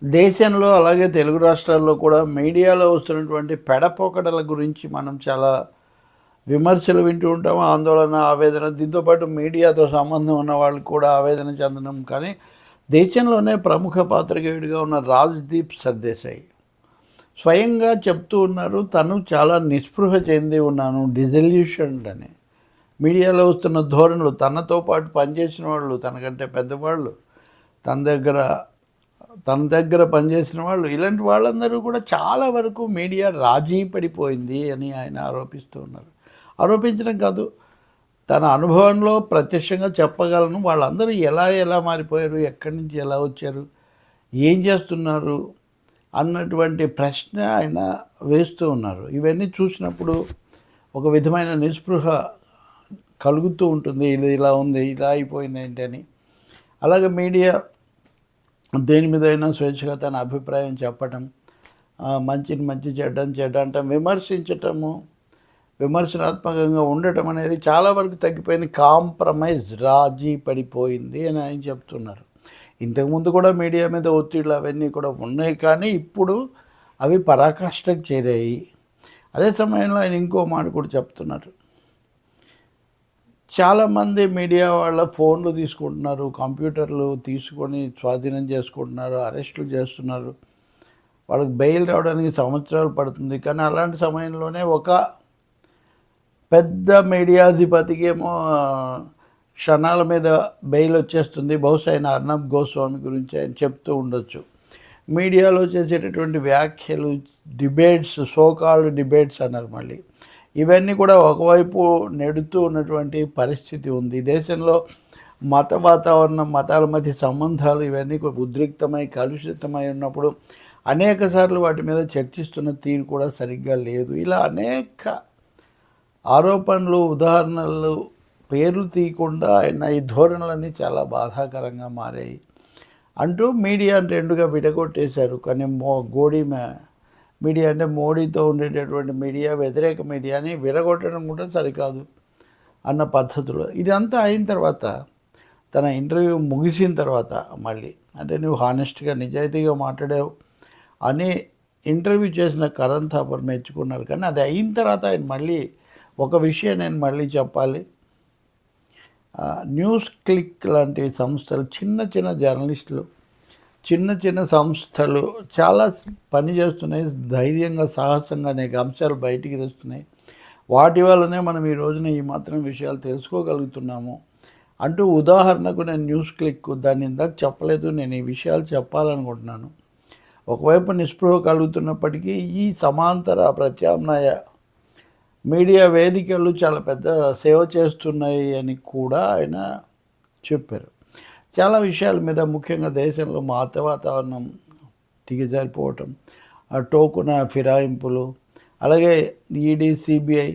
దేశంలో అలాగే తెలుగు రాష్ట్రాల్లో కూడా మీడియాలో వస్తున్నటువంటి పెడపోకడల గురించి మనం చాలా విమర్శలు వింటూ ఉంటాం. ఆందోళన, ఆవేదన, దీంతో పాటు మీడియాతో సంబంధం ఉన్న వాళ్ళు కూడా ఆవేదన చెందడం. కానీ దేశంలోనే ప్రముఖ పాత్రికేయుడిగా ఉన్న రాజ్‌దీప్ సర్దేశాయి స్వయంగా చెప్తూ ఉన్నారు, తను చాలా నిస్పృహ చెంది ఉన్నాను, డిజల్యూషన్డ్ అని. మీడియాలో వస్తున్న ధోరణులు, తనతో పాటు పనిచేసిన వాళ్ళు, తనకంటే పెద్దవాళ్ళు, తన దగ్గర తన దగ్గర పనిచేసిన వాళ్ళు, ఇలాంటి వాళ్ళందరూ కూడా చాలా వరకు మీడియా రాజీ పడిపోయింది అని ఆయన ఆరోపిస్తూ ఉన్నారు. ఆరోపించడం కాదు, తన అనుభవంలో ప్రత్యక్షంగా చెప్పగలను. వాళ్ళందరూ ఎలా మారిపోయారు, ఎక్కడి నుంచి ఎలా వచ్చారు, ఏం చేస్తున్నారు అన్నటువంటి ప్రశ్న ఆయన వేస్తూ ఉన్నారు. ఇవన్నీ చూసినప్పుడు ఒక విధమైన నిస్పృహ కలుగుతూ ఉంటుంది. ఇది ఇలా ఉంది, ఇలా అయిపోయింది ఏంటని. అలాగే మీడియా దేని మీదైనా స్వేచ్ఛగా తన అభిప్రాయం చెప్పటం, మంచిని మంచి, చెడ్డని చెడ్డ అంటాం, విమర్శించటము, విమర్శనాత్మకంగా ఉండటం అనేది చాలా వరకు తగ్గిపోయింది. కాంప్రమైజ్, రాజీ పడిపోయింది అని ఆయన చెప్తున్నారు. ఇంతకుముందు కూడా మీడియా మీద ఒత్తిళ్ళు అవన్నీ కూడా ఉన్నాయి, కానీ ఇప్పుడు అవి పరాకాష్ఠకు చేరాయి. అదే సమయంలో ఆయన ఇంకో మాట కూడా చెప్తున్నారు. చాలామంది మీడియా వాళ్ళ ఫోన్లు తీసుకుంటున్నారు, కంప్యూటర్లు తీసుకొని స్వాధీనం చేసుకుంటున్నారు, అరెస్టులు చేస్తున్నారు. వాళ్ళకి బెయిల్ రావడానికి సంవత్సరాలు పడుతుంది. కానీ అలాంటి సమయంలోనే ఒక పెద్ద మీడియాధిపతికి ఏమో క్షణాల మీద బెయిల్ వచ్చేస్తుంది. బహుశా ఆయన అర్నబ్ గోస్వామి గురించి ఆయన చెప్తూ ఉండొచ్చు. మీడియాలో చేసేటటువంటి వ్యాఖ్యలు, డిబేట్స్, సోకాల్డ్ డిబేట్స్ అన్నారు మళ్ళీ, ఇవన్నీ కూడా ఒకవైపు నెడుతూ ఉన్నటువంటి పరిస్థితి ఉంది. దేశంలో మత వాతావరణం, మతాల మధ్య సంబంధాలు ఇవన్నీ ఉద్రిక్తమై కలుషితమై ఉన్నప్పుడు అనేక సార్లు వాటి మీద చర్చిస్తున్న తీరు కూడా సరిగ్గా లేదు. ఇలా అనేక ఆరోపణలు, ఉదాహరణలు, పేర్లు తీయకుండా ఆయన ఈ ధోరణులన్నీ చాలా బాధాకరంగా మారాయి అంటూ మీడియాని రెండుగా విడగొట్టేశారు. కానీ మీడియా అంటే మోడీతో ఉండేటటువంటి మీడియా, వ్యతిరేక మీడియాని విడగొట్టడం కూడా సరికాదు అన్న పద్ధతిలో. ఇదంతా అయిన తర్వాత, తన ఇంటర్వ్యూ ముగిసిన తర్వాత మళ్ళీ, అంటే నువ్వు హానెస్ట్గా, నిజాయితీగా మాట్లాడావు అని ఇంటర్వ్యూ చేసిన కరణ్ థాపర్ మెచ్చుకున్నారు. కానీ అది అయిన తర్వాత ఆయన మళ్ళీ ఒక విషయం నేను మళ్ళీ చెప్పాలి. న్యూస్ క్లిక్ లాంటి సంస్థలు, చిన్న జర్నలిస్టులు, చిన్న సంస్థలు చాలా పని చేస్తున్నాయి. ధైర్యంగా, సాహసంగా అనేక అంశాలు బయటికి తెస్తున్నాయి. వాటి వల్లనే మనం ఈ రోజున ఈ మాత్రం విషయాలు తెలుసుకోగలుగుతున్నాము అంటూ, ఉదాహరణకు నేను న్యూస్ క్లిక్, దాన్ని ఇందాక చెప్పలేదు, నేను ఈ విషయాలు చెప్పాలనుకుంటున్నాను. ఒకవైపు నిస్పృహ కలుగుతున్నప్పటికీ ఈ సమాంతర ప్రత్యామ్నాయ మీడియా వేదికలు చాలా పెద్ద సేవ చేస్తున్నాయి అని కూడా ఆయన చెప్పారు. చాలా విషయాల మీద, ముఖ్యంగా దేశంలో మత వాతావరణం దిగజారిపోవటం, టోకున ఫిరాయింపులు, అలాగే ఈడీ, సిబిఐ,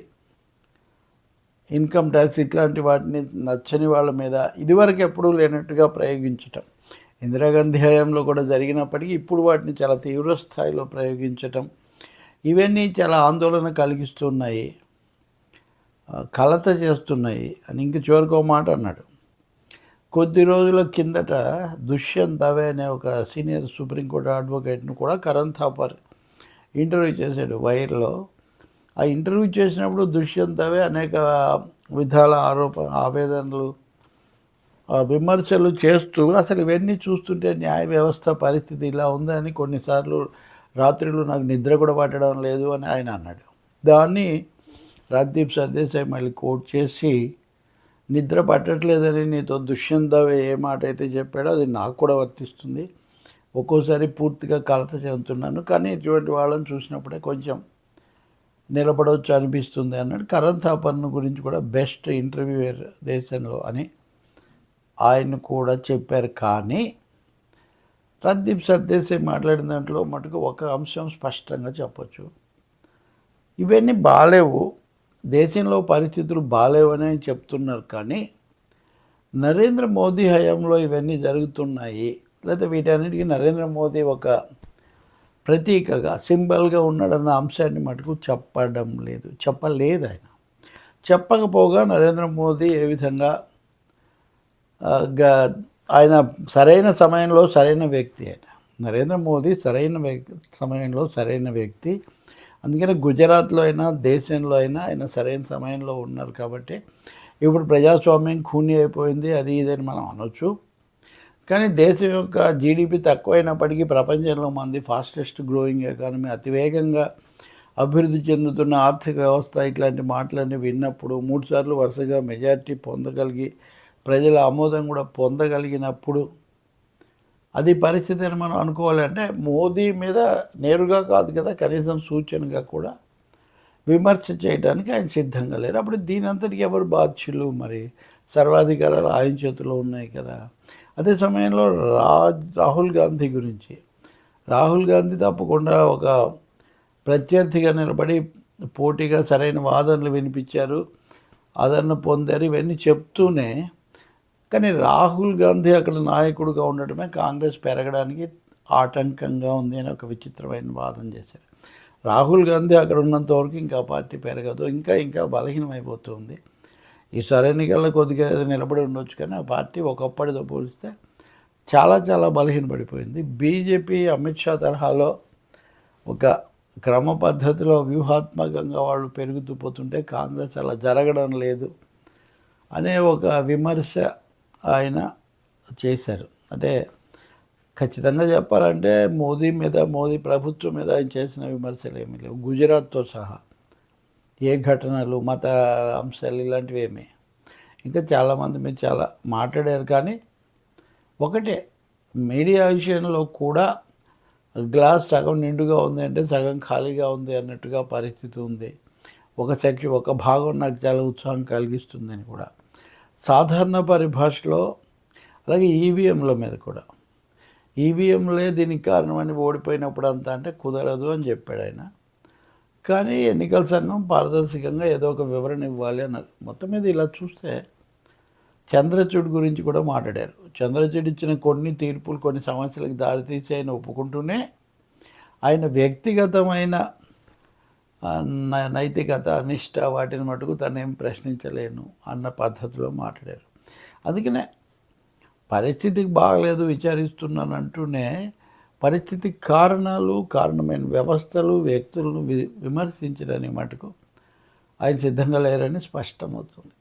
ఇన్కమ్ ట్యాక్స్ ఇట్లాంటి వాటిని నచ్చని వాళ్ళ మీద ఇదివరకు ఎప్పుడూ లేనట్టుగా ప్రయోగించటం, ఇందిరాగాంధీ హయాంలో కూడా జరిగినప్పటికీ ఇప్పుడు వాటిని చాలా తీవ్ర స్థాయిలో ప్రయోగించటం, ఇవన్నీ చాలా ఆందోళన కలిగిస్తున్నాయి, కలత చేస్తున్నాయి అని ఇంక చివరికో మాట అన్నాడు. కొద్ది రోజుల కిందట దుష్యంత్ దవే అనే ఒక సీనియర్ సుప్రీంకోర్టు అడ్వకేట్ను కూడా కరణ్ థాపర్ ఇంటర్వ్యూ చేశాడు వైర్లో. ఆ ఇంటర్వ్యూ చేసినప్పుడు దుష్యంత్ దవే అనేక విధాల ఆవేదనలు, విమర్శలు చేస్తూ, అసలు ఇవన్నీ చూస్తుంటే న్యాయ వ్యవస్థ పరిస్థితి ఇలా ఉందని కొన్నిసార్లు రాత్రులు నాకు నిద్ర కూడా పట్టడం లేదు అని ఆయన అన్నాడు. దాన్ని రాజ్‌దీప్ సర్దేశాయ్ మళ్ళీ కోట్ చేసి, నిద్ర పట్టట్లేదని నీతో దుష్యంత్ దవే ఏ మాట అయితే చెప్పాడో అది నాకు కూడా వర్తిస్తుంది. ఒక్కోసారి పూర్తిగా కలత చెందుతున్నాను, కానీ ఇటువంటి వాళ్ళని చూసినప్పుడే కొంచెం నిలబడవచ్చు అనిపిస్తుంది అన్నాడు. కరణ్ థాపర్ గురించి కూడా బెస్ట్ ఇంటర్వ్యూయర్ దేశంలో అని ఆయన కూడా చెప్పారు. కానీ రాజ్‌దీప్ సర్దేశాయ్ మాట్లాడిన దాంట్లో మటుకు ఒక అంశం స్పష్టంగా చెప్పొచ్చు. ఇవన్నీ బాలేవు, దేశంలో పరిస్థితులు బాలేవని ఆయన చెప్తున్నారు. కానీ నరేంద్ర మోదీ హయాంలో ఇవన్నీ జరుగుతున్నాయి, లేకపోతే వీటన్నిటికీ నరేంద్ర మోదీ ఒక ప్రతీకగా, సింబల్గా ఉన్నాడన్న అంశాన్ని మటుకు చెప్పలేదు ఆయన. చెప్పకపోగా నరేంద్ర మోదీ ఏ విధంగా ఆయన సరైన సమయంలో సరైన వ్యక్తి ఆయన. నరేంద్ర మోదీ సరైన సమయంలో సరైన వ్యక్తి. అందుకని గుజరాత్లో అయినా దేశంలో అయినా ఆయన సరైన సమయంలో ఉన్నారు కాబట్టి ఇప్పుడు ప్రజాస్వామ్యం ఖూనీ అయిపోయింది అది ఇదని మనం అనొచ్చు. కానీ దేశం యొక్క జీడిపి తక్కువైనప్పటికీ ప్రపంచంలో మంది ఫాస్టెస్ట్ గ్రోయింగ్ ఎకానమీ, అతివేగంగా అభివృద్ధి చెందుతున్న ఆర్థిక వ్యవస్థ, ఇట్లాంటి మాటలన్నీ విన్నప్పుడు 3 సార్లు వరుసగా మెజారిటీ పొందగలిగి ప్రజల ఆమోదం కూడా పొందగలిగినప్పుడు అది పరిస్థితి అని మనం అనుకోవాలంటే మోదీ మీద నేరుగా కాదు కదా, కనీసం సూచనగా కూడా విమర్శ చేయడానికి ఆయన సిద్ధంగా లేరు. అప్పుడు దీని అంతటికి ఎవరు బాధ్యులు? మరి సర్వాధికారాలు ఆయన చేతిలో ఉన్నాయి కదా. అదే సమయంలో రాహుల్ గాంధీ గురించి, రాహుల్ గాంధీ తప్పకుండా ఒక ప్రత్యర్థిగా నిలబడి పోటీగా సరైన వాదనలు వినిపించారు, ఆదరణ పొందారు, ఇవన్నీ చెప్తూనే కానీ రాహుల్ గాంధీ అక్కడ నాయకుడిగా ఉండటమే కాంగ్రెస్ పెరగడానికి ఆటంకంగా ఉంది అని ఒక విచిత్రమైన వాదన చేశారు. రాహుల్ గాంధీ అక్కడ ఉన్నంత వరకు ఇంకా పార్టీ పెరగదు, ఇంకా బలహీనమైపోతుంది. ఈసారి ఎన్నికల్లో కొద్దిగా నిలబడి ఉండొచ్చు కానీ ఆ పార్టీ ఒకప్పటితో పోలిస్తే చాలా బలహీనపడిపోయింది. బీజేపీ అమిత్ షా తరహాలో ఒక క్రమ పద్ధతిలో వ్యూహాత్మకంగా వాళ్ళు పెరుగుతూ పోతుంటే కాంగ్రెస్ అలా జరగడం లేదు అనే ఒక విమర్శ ఆయన చేశారు. అంటే ఖచ్చితంగా చెప్పాలంటే మోదీ ప్రభుత్వం మీద ఆయన చేసిన విమర్శలు ఏమీ లేవు. గుజరాత్తో సహా ఏ ఘటనలు, మత అంశాలు ఇలాంటివి ఏమీ. ఇంకా చాలామంది మీరు చాలా మాట్లాడారు కానీ ఒకటే, మీడియా విషయంలో కూడా గ్లాస్ సగం నిండుగా ఉంది అంటే సగం ఖాళీగా ఉంది అన్నట్టుగా పరిస్థితి ఉంది. ఒక భాగం నాకు చాలా ఉత్సాహం కలిగిస్తుందని కూడా సాధారణ పరిభాషలో. అలాగే ఈవీఎంల మీద కూడా, ఈవీఎంలే దీనికి కారణమని ఓడిపోయినప్పుడు అంతా అంటే కుదరదు అని చెప్పాడు ఆయన. కానీ ఎన్నికల సంఘం పారదర్శకంగా ఏదో ఒక వివరణ ఇవ్వాలి అన్నారు. మొత్తం మీద ఇలా చూస్తే చంద్రచూడ్ గురించి కూడా మాట్లాడారు. చంద్రచూడ్ ఇచ్చిన కొన్ని తీర్పులు కొన్ని సమస్యలకు దారితీసి ఆయన ఒప్పుకుంటూనే ఆయన వ్యక్తిగతమైన నైతికత, నిష్ఠ వాటిని మటుకు తనేం ప్రశ్నించలేను అన్న పద్ధతిలో మాట్లాడారు. అందుకనే పరిస్థితికి బాగలేదు విచారిస్తున్నాను అంటూనే పరిస్థితికి కారణమైన వ్యవస్థలు, వ్యక్తులను విమర్శించడానికి మటుకు ఆయన సిద్ధంగా లేరని స్పష్టమవుతుంది.